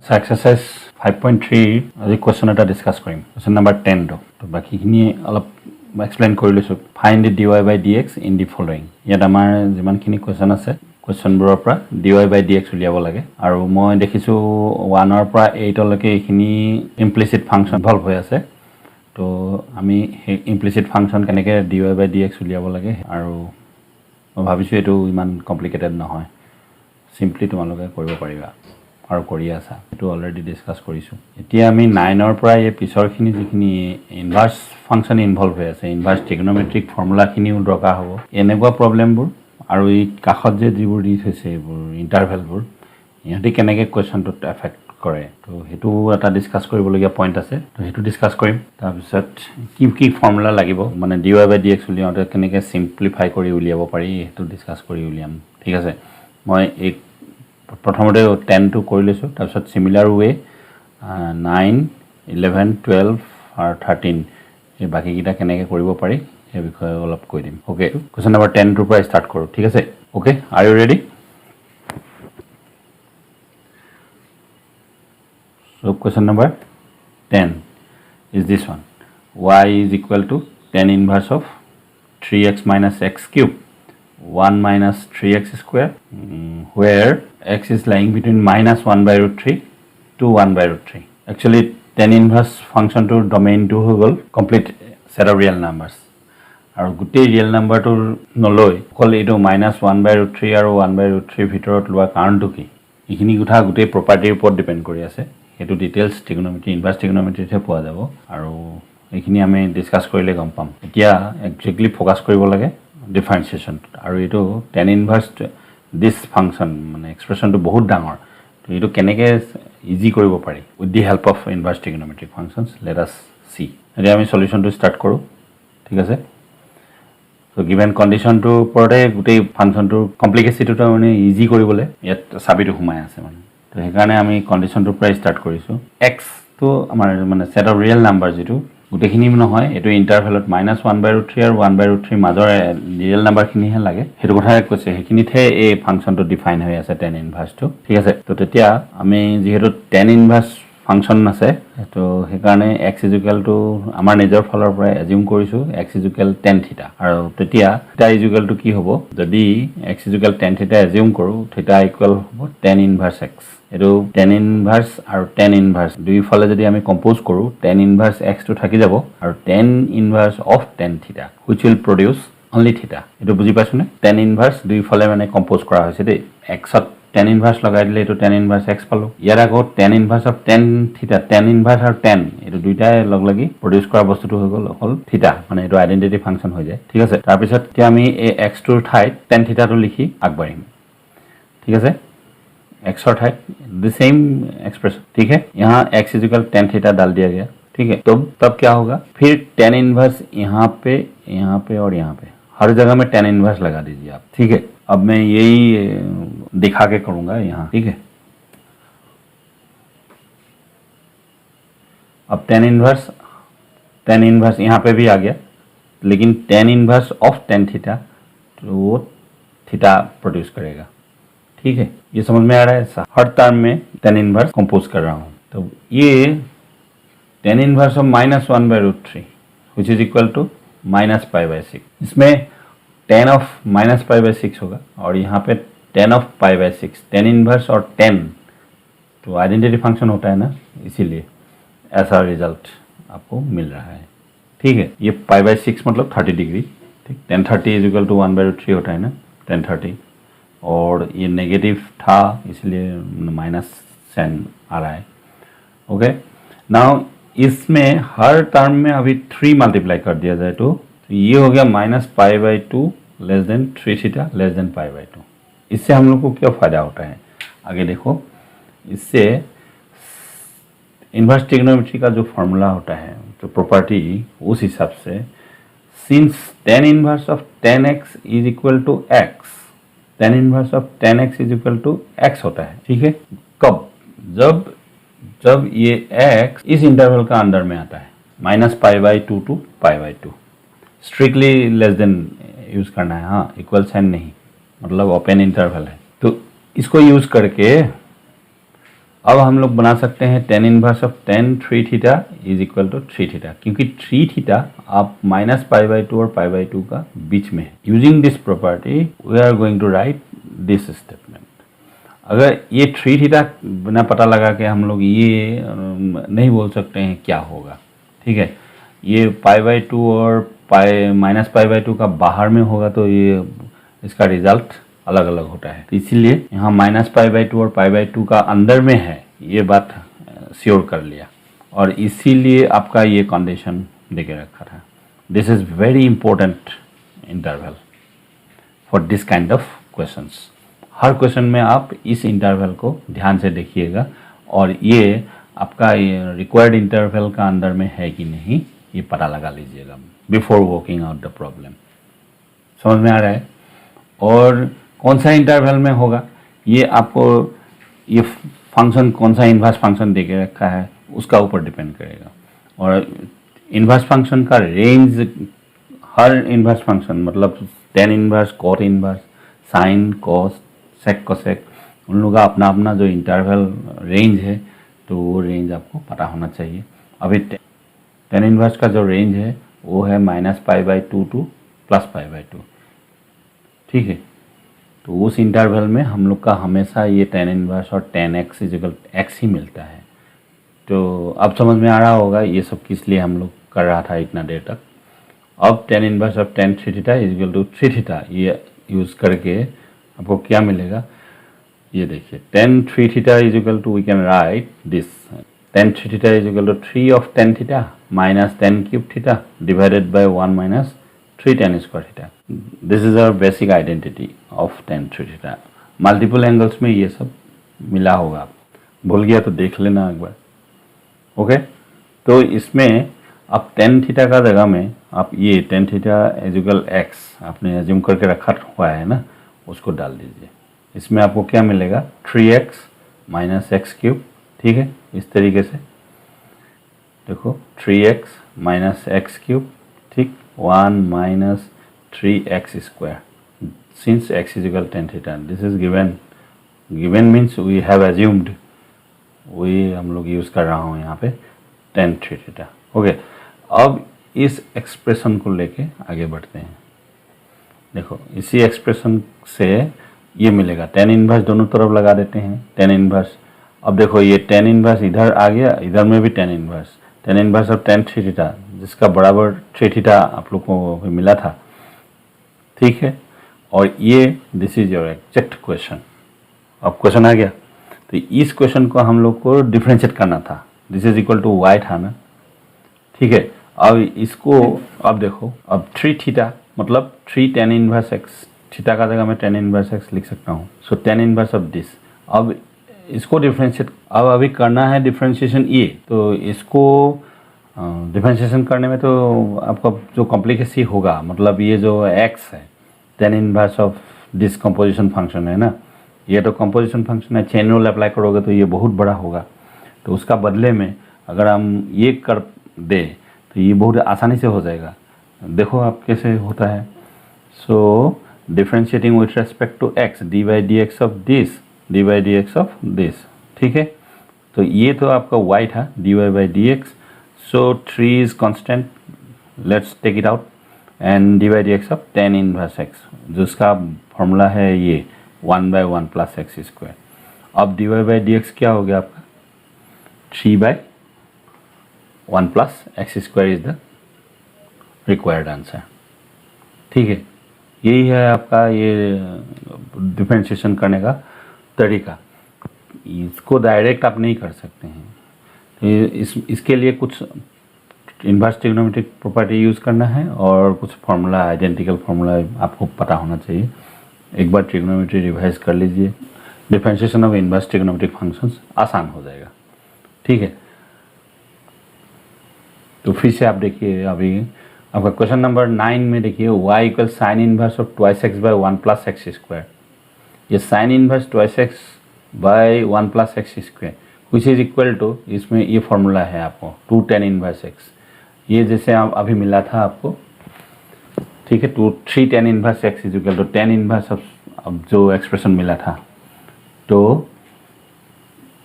Exercise 5.3 আজি question এটা discuss কৰিম question number 10 তো বাকিখিনি অলপ এক্সপ্লেইন কৰি লৈছো find dy by dx in the following ইয়াত আমাৰ যিমানখিনি क्वेश्चन আছে क्वेश्चनবোৰৰ পৰা dy by dx উলিয়াব লাগে আৰু মই দেখিছো 1 ৰ পৰা 8 লৈকে এইখিনি ইমপ্লিসিট ফাংচন ইনভলভ হৈ আছে তো আমি এই ইমপ্লিসিট ফাংচন কেনেকৈ dy by dx উলিয়াব লাগে আৰু মই ভাবিছো এটো ইমান কমপ্লিকেটেড নহয় সিম্পলি তোমালোকে কৰিব পাৰিবা আৰু কৰি আছা এটো অলৰেডি ডিসকাস কৰিছো এতিয়া আমি 9 ৰ পৰা এই পিছৰখিনি যিখিনি ইনভার্স ফাংচন ইনভলভ হৈ আছে ইনভার্স ট্ৰিগনোমেট্ৰিক ফৰ্মুলাখিনিও দৰকাৰ হ'ব এনেকুৱা প্ৰবলেমবোৰ আৰু এই কাখত যে যিবোৰ দি থৈছে এইবোৰ ইন্টাৰভেলবোৰ ইহঁতে কেনেকৈ কোৱেশ্চনটোত এফেক্ট কৰে তো হেতু এটা ডিসকাস কৰিবলগীয়া পইণ্ট আছে তো হেতু ডিসকাস কৰিম তাৰ পিছত কি ফৰ্মুলা লাগিব মানে dy by dx উলিয়াওঁতে কেনেকৈ সিম্পলিফাই কৰি উলিয়াব পাৰি হেতু ডিসকাস কৰি উলিয়াম ঠিক আছে মই এই প্ৰথমতে 10 টো কৰি লৈছো তাৰ পিছত সিমিলাৰ ৱে 9 11 12 আৰু 13 এই বাকি কিটা কেনেকৈ কৰিব পাৰি এই বিষয়ে অলপ কৈ দিম ওকে क्वेश्चन नंबर 10 টোৰ পৰা ষ্টাৰ্ট কৰো ঠিক আছে okay are you ready So question number 10 is this one. Y is equal to tan inverse of 3x minus x cube 1 minus 3x square where x is lying between minus 1 by root 3 to 1 by root 3. Actually tan inverse function to domain to whole complete set of real numbers. আৰু গুটেই real নাম্বাৰটো নলৈ call এটো -1 by root 3 আৰু 1 by root 3 ভিতৰত লোৱা কাৰণটো কি ইখিনি কথা গুটেই প্ৰপাৰ্টিৰ ওপৰত ডিপেন্ড কৰি আছে এটো ডিটেইলস ট্ৰিগনোমেট্ৰি ইনভার্স ট্ৰিগনোমেট্ৰিতে পোৱা যাব আৰু এইখিনি আমি ডিসকাস কৰিলে গম পাম এতিয়া এক্স্যাক্টলি ফোকাস কৰিব লাগে ডিফাৰেন্সিয়েশন আৰু এটো tan ইনভার্স দিস ফাংচন মানে এক্সপ্ৰেছনটো বহুত ডাঙৰ তো এটো কেনেকৈ ইজি কৰিব পাৰি with the help of inverse trigonometric functions let us see এতিয়া আমি সলিউশনটো স্টাৰ্ট কৰো ঠিক আছে তো গিভেন কন্ডিশনটো ওপৰতে গুটেই ফাংচনটোৰ কমপ্লিকেচিটিটো মানে ইজি কৰিবলৈ ইয়াত সাবিটো ঘুমাই আছে মানে তো হেকাৰণে আমি কন্ডিশনটোৰ পৰা স্টাৰ্ট কৰিছো x তো আমাৰ মানে সেট অফ ৰিয়েল নাম্বাৰ যেটো গুটেখিনি নহয় এটো ইন্টাৰভেলত -1 by root 3 আৰু 1 by root 3 মাজৰ ৰিয়েল নাম্বাৰখিনি হে লাগে হেতু কথা কৈছে হেখিনিতে এই ফাংচনটো ডিফাইন হৈ আছে tan ইনভার্স টো ঠিক আছে তো তেতিয়া আমি যেহেতু tan ইনভার্স ফাংচন আছে তো হেকাৰণে x = আমাৰ নিজৰ ফলৰ পৰা এজিউম কৰিছো x = tan থিটা আৰু তেতিয়া থিটা = কি হ'ব যদি x = tan থিটা এজিউম কৰো থিটা = হ'ব tan ইনভার্স x এটো tan ইনভার্স আৰু tan ইনভার্স দুই ফলে যদি আমি কম্পোজ কৰো tan ইনভার্স x টো থাকি যাব আৰু tan inverse of tan theta which will produce only theta এটো বুজি পাইছনে tan ইনভার্স দুই ফলে মানে কম্পোজ কৰা হৈছে দে x ত tan ইনভার্স লগাই দিলে এটো tan ইনভার্স x পালো ইয়াৰ আগত tan inverse of tan theta tan inverse আৰু tan এটো দুইটাই লগ লাগি প্ৰডিউস কৰা বস্তুটো হৈ গল হল থিটা মানে এটো আইডেন্টিটি ফাংচন হৈ যায় ঠিক আছে তাৰ পিছত কি আমি এই x টোৰ ঠাইত tan থিটা টো লিখি আগবাঢ়িম ঠিক আছে x और ठाई the same expression ठीक है यहाँ x = tan थीटा डाल दिया गया ठीक है तो तब क्या होगा फिर tan इनवर्स यहाँ पे और यहाँ पे हर जगह में tan इनवर्स लगा दीजिए आप ठीक है अब मैं यही दिखा के करूंगा यहाँ ठीक है अब tan इनवर्स यहाँ पे भी आ गया लेकिन tan inverse of tan theta तो वो थीटा प्रोड्यूस करेगा ठीक है ये समझ में आ रहा है हर टर्म में tan इनवर्स कंपोज कर रहा हूं तो ये tan inverse of -1 by root 3 which is equal to -π/6 इसमें tan ऑफ -π/6 होगा और यहाँ पे tan ऑफ π/6 tan इनवर्स और tan तो आइडेंटिटी फंक्शन होता है ना इसीलिए ऐसा रिजल्ट आपको मिल रहा है ठीक है ये π/6 मतलब 30 डिग्री ठीक tan 30 = 1 by root 3 होता है ना tan 30 और ये नेगेटिव था इसलिए माइनस साइन आ रहा है ओके नाउ इसमें हर टर्म में अभी 3 मल्टीप्लाई कर दिया जाए तो ये हो गया -π/2 less than 3 theta less than π/2 इससे हम लोग को क्या फायदा होता है आगे देखो इससे इनवर्स ट्रिग्नोमेट्री का जो फॉर्मूला होता है जो प्रॉपर्टी उस हिसाब से since tan inverse of tan x = x tan inverse of tan x = x होता है ठीक है कब जब ये x इस इंटरवल का अंदर में आता है -π/2 to π/2 strictly less than use करना है हाँ इक्वल साइन नहीं मतलब ओपन इंटरवल है तो इसको यूज करके अब हम लोग बना सकते हैं tan inverse of tan 3 theta is equal to 3 theta, क्योंकि 3 थीटा आप माइनस π/2 और π/2 का बीच में है। Using this property we are going to write this statement. अगर ये 3 थीटा बिना पता लगा के हम लोग ये नहीं बोल सकते हैं क्या होगा, ठीक है। ये π/2 और माइनस π/2 का बाहर में होगा तो ये इसका रिजल्ट अलग अलग होता है। तो इसीलिए यहाँ माइनस π/2 और π/2 का अंदर में है, ये बात श्योर कर लिया, और इसीलिए आपका ये कंडीशन देके रखा था। This is very important interval for this kind of questions. Her question में आप इस इंटरवल को ध्यान से देखिएगा, और ये आपका ये रिक्वायर्ड इंटरवल का अंदर में है कि नहीं ये पता लगा लीजिएगा before working out the problem. समझ में आ रहा है? और कौन सा इंटरवल में होगा ये आपको ये फंक्शन कौन सा इन्वर्स फंक्शन दे के रखा है उसका ऊपर डिपेंड करेगा। और इन्वर्स फंक्शन का रेंज, हर इन्वर्स फंक्शन मतलब tan inverse, cot inverse, sine, cos, sec, cosec, उन लोगों का अपना अपना जो इंटरवल रेंज है, तो वो रेंज आपको पता होना चाहिए। अभी tan इन्वर्स का जो रेंज है वो है माइनस π/2 टू प्लस π/2, ठीक है। तो उस इंटरवल में हम लोग का हमेशा ये tan इन्वर्स और tan x इक्वल x ही मिलता है। तो अब समझ में आ रहा होगा ये सब किस लिए हम लोग कर रहा था इतना देर तक। अब tan inverse of tan 3 theta equal to 3 theta ये यूज़ करके आपको क्या मिलेगा, ये देखिए। tan 3 theta is equal to, we can write this, tan 3 theta is equal to 3 of tan theta minus tan cube theta divided by 1 minus 3 tan square theta. This is our basic identity of tan 3 theta. Multiple angles में ये सब मिला होगा, भूल गया तो देख लेना एक बार, ओके। तो इसमें आप tan थीटा का जगह में आप ये tan theta is equal x आपने एज्यूम करके रखा हुआ है ना, उसको डाल दीजिए। इसमें आपको क्या मिलेगा, 3x माइनस एक्स क्यूब, ठीक है। इस तरीके से देखो 3x माइनस एक्स क्यूब, ठीक, 1 minus 3x square since x is equal tan theta. This is given, given means we have assumed, वही हम लोग यूज़ कर रहा हूँ यहाँ पे tan 3 थीटा, ओके। अब इस एक्सप्रेशन को लेके आगे बढ़ते हैं। देखो इसी एक्सप्रेशन से ये मिलेगा, tan इनवर्स दोनों तरफ लगा देते हैं, tan इनवर्स। अब देखो ये tan इनवर्स इधर आ गया, इधर में भी tan inverse of tan 3 theta जिसका बराबर 3 थीटा आप लोग को मिला था, ठीक है। और ये this is your exact question. अब क्वेश्चन आ गया, तो इस क्वेश्चन को हम लोग को डिफ्रेंशिएट करना था। This is equal to y था ना, ठीक है। अब इसको अब देखो, अब 3 थीटा मतलब 3 tan इनवर्स x, थीटा का जगह मैं tan इनवर्स x लिख सकता हूँ। सो tan इनवर्स ऑफ दिस, अब इसको डिफ्रेंशिएट, अब अभी करना है डिफ्रेंशिएशन ये, तो इसको डिफ्रेंशिएशन करने में तो आपका जो कॉम्प्लिकेसी होगा, मतलब ये जो x है tan inverse of this composition function है ना, ये तो कंपोजिशन फंक्शन है, चेन रूल अप्लाई करोगे तो ये बहुत बड़ा होगा। तो उसका बदले में अगर हम ये कर दे तो ये बहुत आसानी से हो जाएगा। देखो आप कैसे होता है। सो differentiating with respect to x, dy dx of this, dy dx of this, ठीक है। तो ये तो आपका y था, dy by dx। So 3 is constant, let's take it out, and dy dx of tan inverse x जिसका formula है ये 1/1 प्लस एक्स स्क्वायर। अब dy बाई dx क्या हो गया आपका, 3/1 plus x square is the required answer, ठीक है। यही है आपका ये डिफरेंशिएशन करने का तरीका। इसको डायरेक्ट आप नहीं कर सकते हैं, इसके लिए कुछ इन्वर्स ट्रिग्नोमेट्रिक प्रॉपर्टी यूज़ करना है और कुछ फार्मूला, आइडेंटिकल फार्मूला आपको पता होना चाहिए। एक बार ट्रिग्नोमेट्री रिवाइज कर लीजिए, differentiation of inverse trigonometric functions आसान हो जाएगा, ठीक है। तो फिर से आप देखिए, अभी आपका क्वेश्चन नंबर 9 में देखिए y equal sine inverse of 2x by 1 plus x square. ये sine inverse 2x by 1 plus x square which is equal to, इसमें ये फॉर्मूला है आपको 2 tan इनवर्स x, ये जैसे आप अभी मिला था आपको, ठीक है। 3 tan inverse x is equal to tan inverse अब जो एक्सप्रेशन मिला था, तो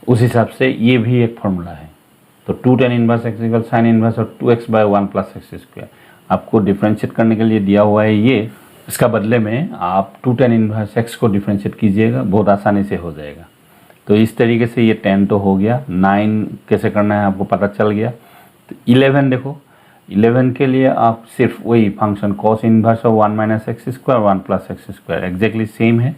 उस हिसाब से ये भी एक फॉर्मूला है। तो 2 tan inverse X equal sine inverse और 2x by 1 plus x square आपको डिफ्रेंशिएट करने के लिए दिया हुआ है ये। इसका बदले में आप 2 tan इनवर्स एक्स को डिफ्रेंशिएट कीजिएगा, बहुत आसानी से हो जाएगा। तो इस तरीके से ये 10 तो हो गया, 9 कैसे करना है आपको पता चल गया। तो 11 देखो, 11 के लिए आप सिर्फ वही function cos inverse of 1 minus X square 1 plus x square exactly same है,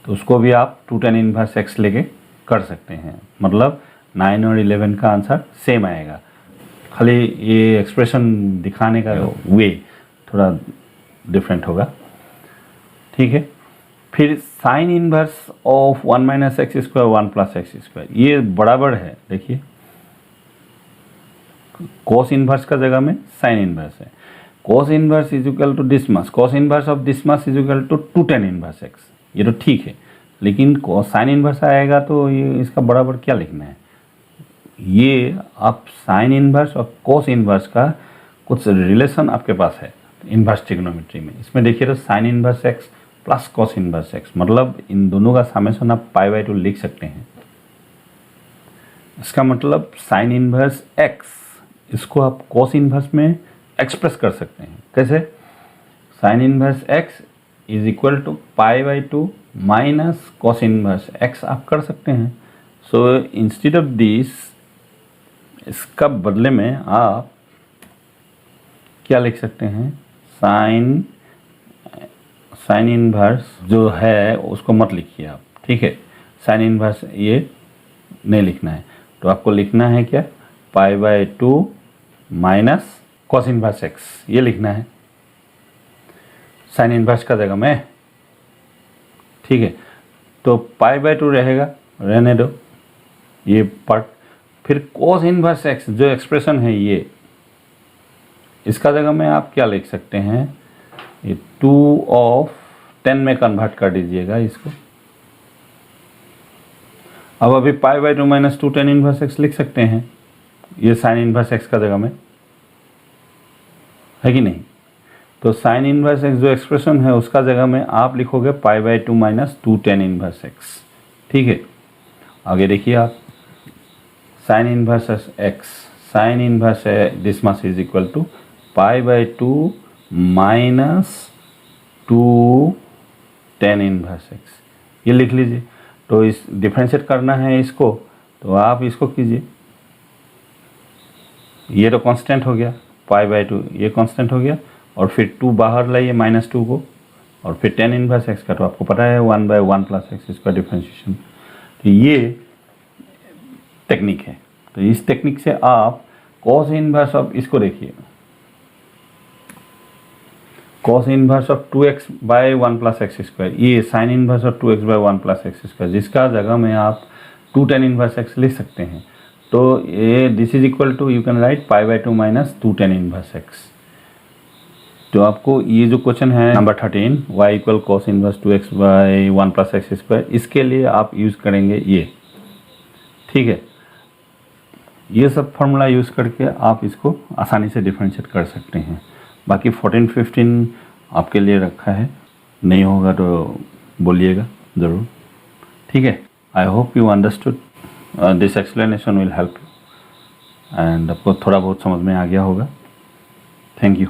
तो उसको भी आप 2 tan इनवर्स एक्स लेके कर सकते हैं। मतलब 9 और 11 का आंसर सेम आएगा, खाली ये एक्सप्रेशन दिखाने का वे थोड़ा डिफरेंट होगा। ठीक है, फिर sine inverse of 1 minus X square 1 plus x square, ये बराबर है, देखिए कॉस इनवर्स का जगह में साइन इनवर्स है। Cos inverse is equal to this cos inverse of this is equal to 2 tan inverse x, ये तो ठीक है, लेकिन साइन इनवर्स आएगा तो ये इसका बराबर क्या लिखना है। ये आप साइन इनवर्स और कोस इनवर्स का कुछ रिलेशन आपके पास है इनवर्स ट्रिग्नोमेट्री में। इसमें देखिए तो sign inverse x plus cos inverse x, मतलब इन दोनों का समेशन आप π/2 लिख सकते हैं। इसका मतलब साइन इनवर्स एक्स, इसको आप कोस इनवर्स में एक्सप्रेस कर सकते हैं। कैसे? Sine inverse x is equal to π/2 minus cos inverse x आप कर सकते हैं। सो इंस्टेड ऑफ दिस, इसका बदले में आप क्या लिख सकते हैं, साइन इनवर्स जो है उसको मत लिखिए आप, ठीक है। साइन इनवर्स ये नहीं लिखना है, तो आपको लिखना है क्या, π/2 माइनस कॉस इनवर्स एक्स, ये लिखना है साइन इनवर्स का जगह में। ठीक है, तो π/2 रहेगा, रहने दो ये पार्ट। फिर कॉस इनवर्स एक्स जो एक्सप्रेशन है ये, इसका जगह में आप क्या लिख सकते हैं, ये 2/10 में कन्वर्ट कर दीजिएगा इसको। अब अभी π/2 माइनस 2 tan इनवर्स एक्स लिख सकते हैं, ये साइन इनवर्स एक्स का जगह में, है कि नहीं। तो साइन इनवर्स एक्स जो एक्सप्रेशन है उसका जगह में आप लिखोगे π/2 माइनस 2 tan इनवर्स एक्स। ठीक है, आगे देखिए आप, sine inverse x, sine inverse this much is equal to π/2 minus 2 tan inverse x, ये लिख लीजिए। तो इस डिफरेंशिएट करना है इसको, तो आप इसको कीजिए, ये तो कांस्टेंट हो गया, π/2 ये कांस्टेंट हो गया, और फिर 2 बाहर लाइए -2 को, और फिर tan इनवर्स एक्स का तो आपको पता है 1/1 प्लस एक्स इसका डिफरेंशिएशन। तो ये टेक्निक है। तो इस टेक्निक से आप कॉस इनवर्स ऑफ, इसको देखिए, cos inverse of 2x by 1 plus x square, ये sine inverse of 2x by 1 plus x square, जिसका जगह में आप 2 tan इनवर्स एक्स लिख सकते हैं। तो ये this is equal to, you can write π/2 minus 2 tan inverse x. तो आपको ये जो क्वेश्चन है number 13, y equal cos inverse 2x by 1 plus x square, इसके लिए आप यूज़ करेंगे ये। ठीक है, ये सब फार्मूला यूज़ करके आप इसको आसानी से डिफरेंशिएट कर सकते हैं। बाकी 14-15 आपके लिए रखा है, नहीं होगा तो बोलिएगा ज़रूर। ठीक है, I hope you understood, this explanation will help you, and आपको थोड़ा बहुत समझ में आ गया होगा। Thank you.